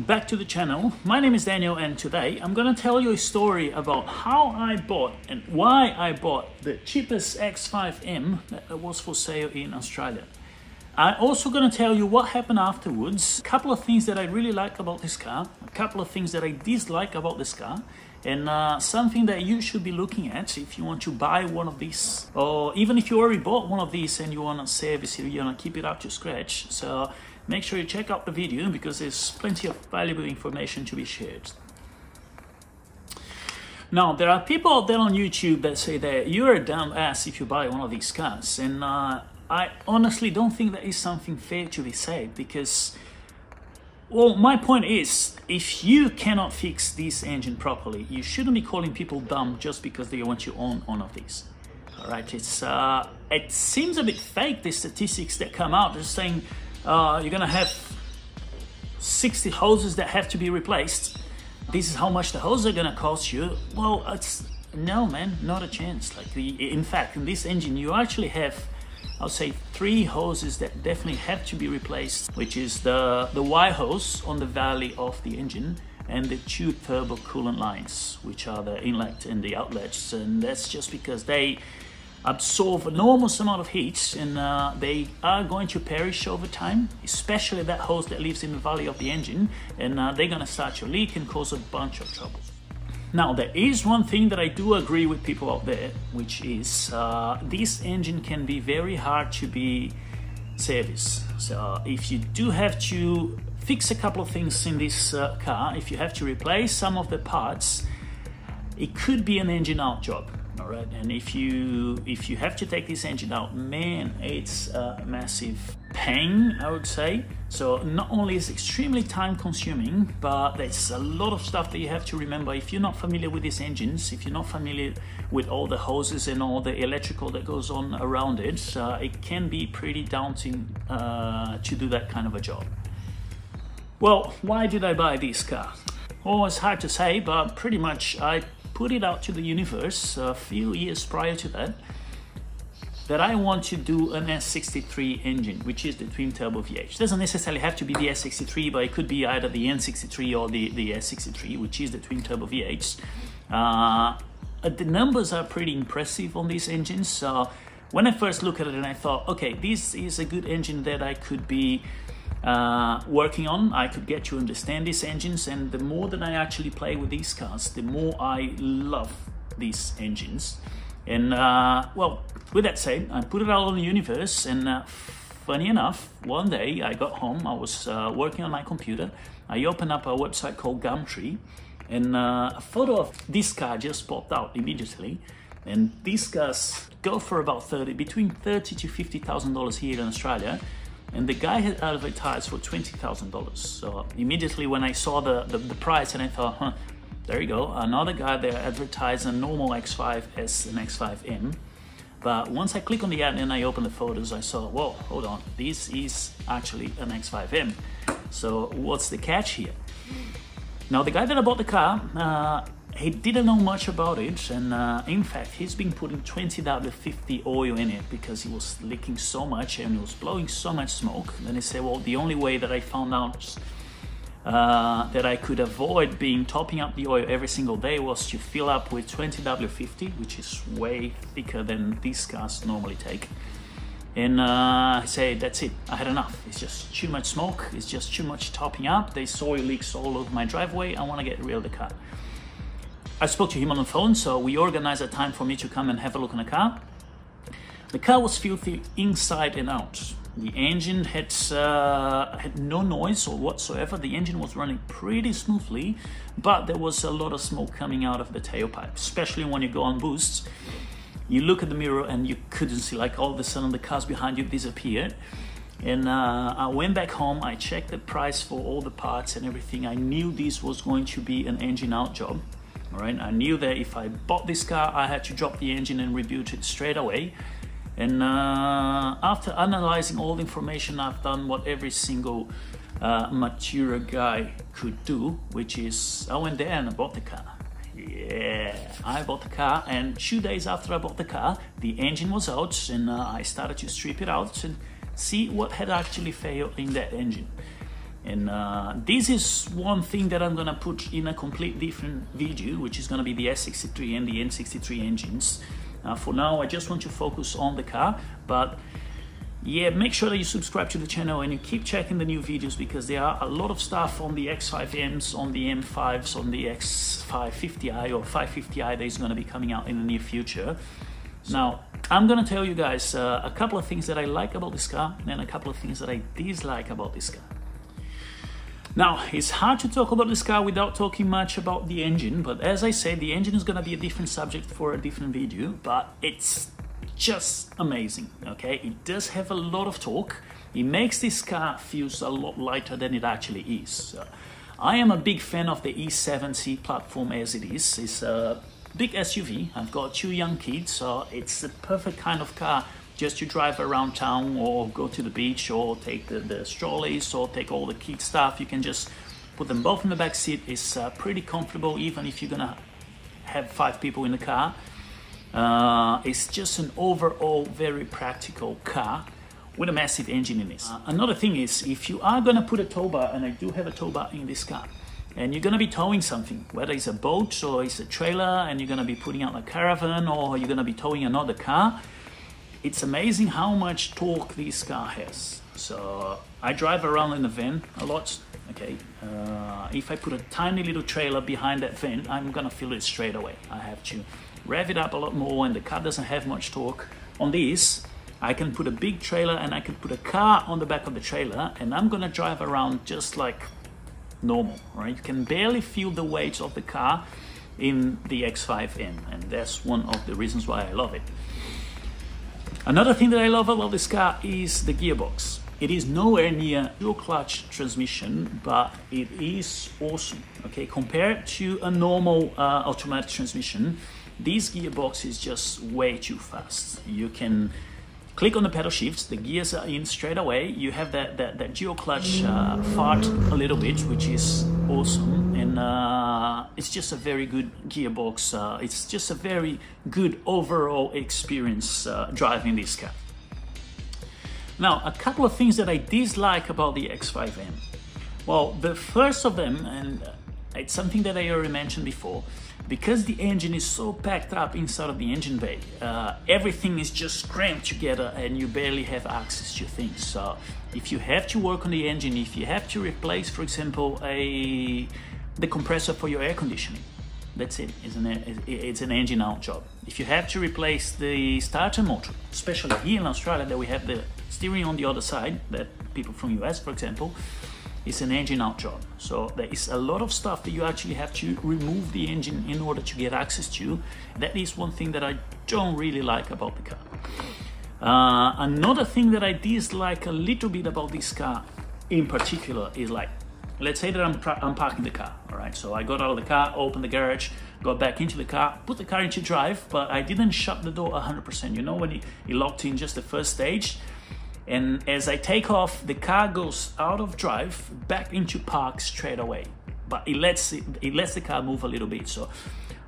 welcome back to the channel. My name is Daniel and today I'm gonna tell you a story about how I bought and why I bought the cheapest X5M that was for sale in Australia. I'm also gonna tell you what happened afterwards, a couple of things that I really like about this car, a couple of things that I dislike about this car, and something that you should be looking at if you want to buy one of these, or even if you already bought one of these and you want to service it, you want to keep it up to scratch. So make sure you check out the video because there's plenty of valuable information to be shared. Now, there are people out there on YouTube that say that you're a dumb ass if you buy one of these cars, and I honestly don't think that is something fair to be said because, well, my point is, if you cannot fix this engine properly, you shouldn't be calling people dumb just because they want you to own one of these. All right, it seems a bit fake, the statistics that come out, just saying you're gonna have 60 hoses that have to be replaced. This is how much the hoses are gonna cost you. Well, no, man, not a chance. In fact, in this engine, you actually have, I'll say, 3 hoses that definitely have to be replaced, which is the Y hose on the valley of the engine and the 2 turbo coolant lines, which are the inlet and the outlets. And that's just because they absorb an enormous amount of heat and they are going to perish over time, especially that hose that lives in the valley of the engine, and they're going to start to leak and cause a bunch of trouble. Now, there is one thing that I do agree with people out there, which is this engine can be very hard to be serviced. So if you do have to fix a couple of things in this car, if you have to replace some of the parts, it could be an engine out job. All right, and if you have to take this engine out, man, it's a massive pain, I would say. So not only is it extremely time consuming, but there's a lot of stuff that you have to remember. If you're not familiar with these engines, if you're not familiar with all the hoses and all the electrical that goes on around it, it can be pretty daunting to do that kind of a job. Well, why did I buy this car? Oh, it's hard to say, but pretty much I put it out to the universe a few years prior to that I want to do an S63 engine, which is the twin turbo V8. It doesn't necessarily have to be the S63, but it could be either the N63 or the S63, which is the twin turbo V8s. The numbers are pretty impressive on these engines. So when I first looked at it and I thought, okay, this is a good engine that I could be working on, I could get to understand these engines, and the more that I actually play with these cars, the more I love these engines. And well, with that said, I put it out on the universe, and funny enough, one day I got home, I was working on my computer, I opened up a website called Gumtree, and a photo of this car just popped out immediately. And these cars go for about between $30,000 to $50,000 here in Australia. And the guy had advertised for $20,000. So immediately when I saw the price, and I thought, huh, there you go. Another guy there advertised a normal X5 as an X5M. But once I click on the ad and I open the photos, I saw, whoa, hold on, this is actually an X5M. So what's the catch here? Now, the guy that I bought the car, he didn't know much about it, and in fact, he's been putting 20W50 oil in it because he was leaking so much and he was blowing so much smoke. And then he said, well, the only way that I found out that I could avoid topping up the oil every single day was to fill up with 20W50, which is way thicker than these cars normally take. And I said, that's it, I had enough. It's just too much smoke, it's just too much topping up. There's oil leaks all over my driveway, I want to get rid of the car. I spoke to him on the phone, so we organized a time for me to come and have a look on the car. The car was filthy inside and out. The engine had no noise or whatsoever. The engine was running pretty smoothly, but there was a lot of smoke coming out of the tailpipe, especially when you go on boosts. You look at the mirror and you couldn't see, like all of a sudden the cars behind you disappeared. And I went back home, I checked the price for all the parts and everything. I knew this was going to be an engine out job. All right, I knew that if I bought this car, I had to drop the engine and rebuild it straight away. And after analyzing all the information, I've done what every single mature guy could do, which is I went there and I bought the car. Yeah, I bought the car, and 2 days after I bought the car, the engine was out, and I started to strip it out and see what had actually failed in that engine. And this is one thing that I'm gonna put in a complete different video, which is gonna be the S63 and the N63 engines. For now, I just want to focus on the car, but yeah, make sure that you subscribe to the channel and you keep checking the new videos, because there are a lot of stuff on the X5Ms, on the M5s, on the X550i or 550i that is going to be coming out in the near future. Now, I'm going to tell you guys a couple of things that I like about this car and a couple of things that I dislike about this car. Now, it's hard to talk about this car without talking much about the engine, but as I said, the engine is going to be a different subject for a different video, but it's just amazing. Okay, it does have a lot of torque. It makes this car feels a lot lighter than it actually is. I am a big fan of the E70 platform as it is. It's a big SUV. I've got 2 young kids, so it's the perfect kind of car just to drive around town or go to the beach or take the strollers or take all the kids stuff. You can just put them both in the back seat. It's pretty comfortable, even if you're gonna have 5 people in the car. It's just an overall very practical car with a massive engine in it. Another thing is, if you are going to put a tow bar, and I do have a tow bar in this car, and you're going to be towing something, whether it's a boat or it's a trailer, and you're going to be putting out a caravan or you're going to be towing another car, it's amazing how much torque this car has. So I drive around in the van a lot. Okay, if I put a tiny little trailer behind that van, I'm going to feel it straight away. I have to rev it up a lot more, and the car doesn't have much torque. On this, I can put a big trailer and I can put a car on the back of the trailer, and I'm gonna drive around just like normal, right? You can barely feel the weight of the car in the X5M, and that's one of the reasons why I love it. Another thing that I love about this car is the gearbox. It is nowhere near dual clutch transmission, but it is awesome. Okay, compared to a normal automatic transmission, this gearbox is just way too fast. You can click on the pedal shifts, the gears are in straight away. You have that dual clutch fart a little bit, which is awesome. And it's just a very good gearbox. It's just a very good overall experience driving this car. Now, a couple of things that I dislike about the X5M. Well, the first of them, and it's something that I already mentioned before, because the engine is so packed up inside of the engine bay, everything is just cramped together and you barely have access to things. So if you have to work on the engine, if you have to replace, for example, the compressor for your air conditioning, that's it. It's an engine out job. If you have to replace the starter motor, especially here in Australia that we have the steering on the other side, that people from US, for example, it's an engine out job. So there is a lot of stuff that you actually have to remove the engine in order to get access to. That is one thing that I don't really like about the car. Another thing that I dislike a little bit about this car in particular is, like, let's say that I'm parking the car, all right? So I got out of the car, opened the garage, got back into the car, put the car into drive, but I didn't shut the door 100%. You know, when it locked in just the first stage, and as I take off, the car goes out of drive, back into park straight away. But it lets the car move a little bit. So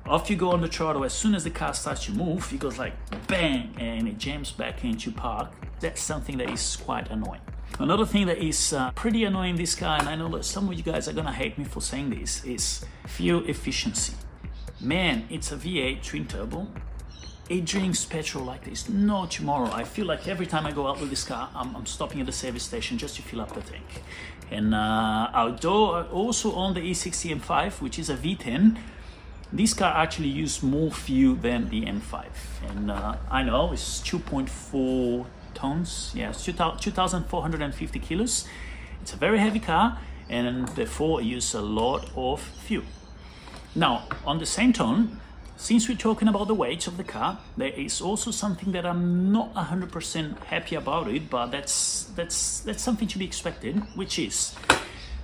after you go on the throttle, as soon as the car starts to move, it goes like bang, and it jams back into park. That's something that is quite annoying. Another thing that is pretty annoying in this car, and I know that some of you guys are gonna hate me for saying this, is fuel efficiency. Man, it's a V8 twin turbo. It drinks petrol like there's no tomorrow. I feel like every time I go out with this car, I'm stopping at the service station just to fill up the tank. And although also on the E60 M5, which is a V10, this car actually uses more fuel than the M5. And I know it's 2.4 tons. Yeah, it's 2,450 kilos. It's a very heavy car, and therefore it uses a lot of fuel. Now, on the same tone, since we're talking about the weight of the car, there is also something that I'm not 100% happy about it, but that's something to be expected, which is,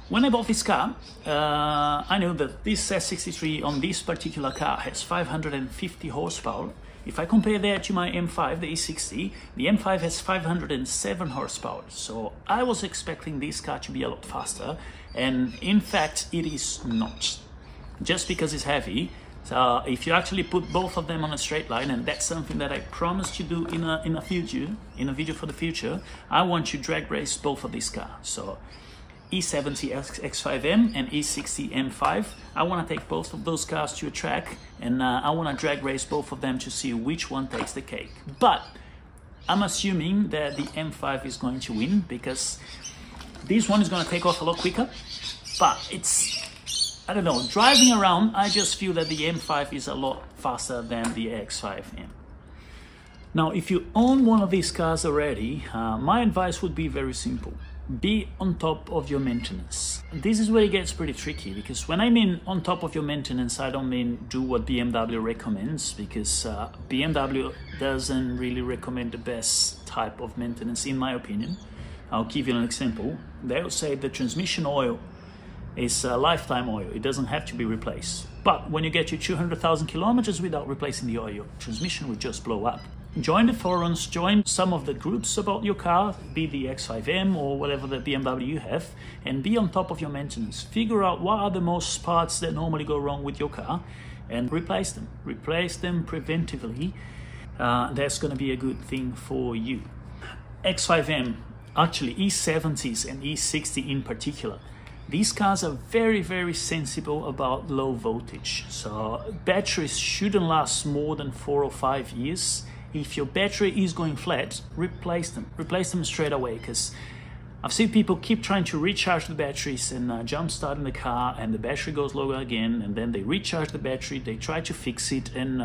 when I bought this car, I know that this S63 on this particular car has 550 horsepower. If I compare that to my M5, the E60, the M5 has 507 horsepower. So I was expecting this car to be a lot faster, and in fact, it is not. Just because it's heavy. So if you actually put both of them on a straight line, and that's something that I promised to do in a video for the future, I want to drag race both of these cars. So E70 X5M and E60 M5. I want to take both of those cars to a track, and I want to drag race both of them to see which one takes the cake. But I'm assuming that the M5 is going to win, because this one is going to take off a lot quicker. But it's, I don't know, driving around, I just feel that the M5 is a lot faster than the X5M. Now, if you own one of these cars already, my advice would be very simple. Be on top of your maintenance. This is where it gets pretty tricky, because when I mean on top of your maintenance, I don't mean do what BMW recommends, because BMW doesn't really recommend the best type of maintenance, in my opinion. I'll give you an example. They'll say the transmission oil is lifetime oil. It doesn't have to be replaced. But when you get to 200,000 kilometers without replacing the oil, your transmission will just blow up. Join the forums, join some of the groups about your car, be the X5M or whatever the BMW you have, and be on top of your maintenance. Figure out what are the most parts that normally go wrong with your car and replace them. Replace them preventively. That's going to be a good thing for you. X5M, actually E70s and E60 in particular, these cars are very, very sensible about low voltage. So batteries shouldn't last more than 4 or 5 years. If your battery is going flat, replace them straight away, because I've seen people keep trying to recharge the batteries and jump starting the car, and the battery goes low again, and then they recharge the battery, they try to fix it, and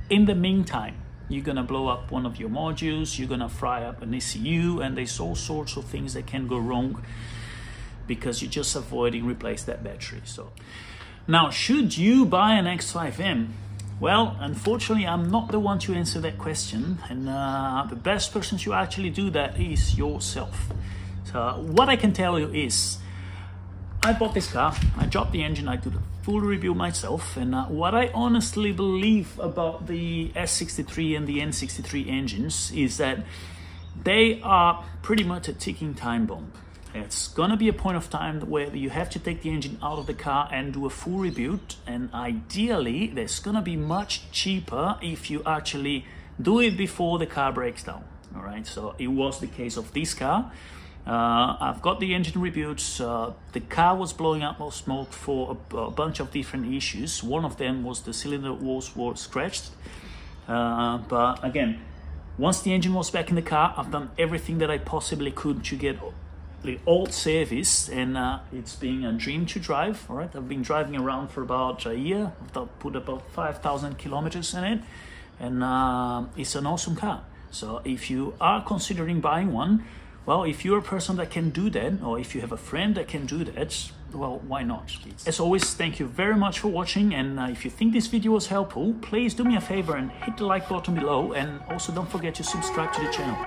in the meantime, you're gonna blow up one of your modules, you're gonna fry up an ECU, and there's all sorts of things that can go wrong because you're just avoiding replace that battery. So now, should you buy an X5M? Well, unfortunately, I'm not the one to answer that question, and the best person to actually do that is yourself. So what I can tell you is, I bought this car, I dropped the engine, I did a full review myself, and what I honestly believe about the S63 and the N63 engines is that they are pretty much a ticking time bomb. It's gonna be a point of time where you have to take the engine out of the car and do a full rebuild, and ideally that's gonna be much cheaper if you actually do it before the car breaks down. All right, so it was the case of this car. I've got the engine rebuilt. The car was blowing up more smoke for a bunch of different issues. One of them was the cylinder walls were scratched, but again, once the engine was back in the car, I've done everything that I possibly could to get the old service, and it's been a dream to drive. All right, I've been driving around for about a year. I've put about 5,000 kilometers in it, and it's an awesome car. So if you are considering buying one, well, if you're a person that can do that, or if you have a friend that can do that, well, why not? As always, thank you very much for watching, and if you think this video was helpful, please do me a favor and hit the like button below, and also don't forget to subscribe to the channel.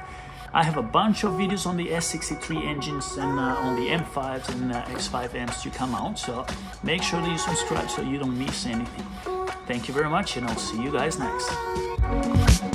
I have a bunch of videos on the S63 engines and on the M5s and X5Ms to come out, so make sure that you subscribe so you don't miss anything. Thank you very much, and I'll see you guys next.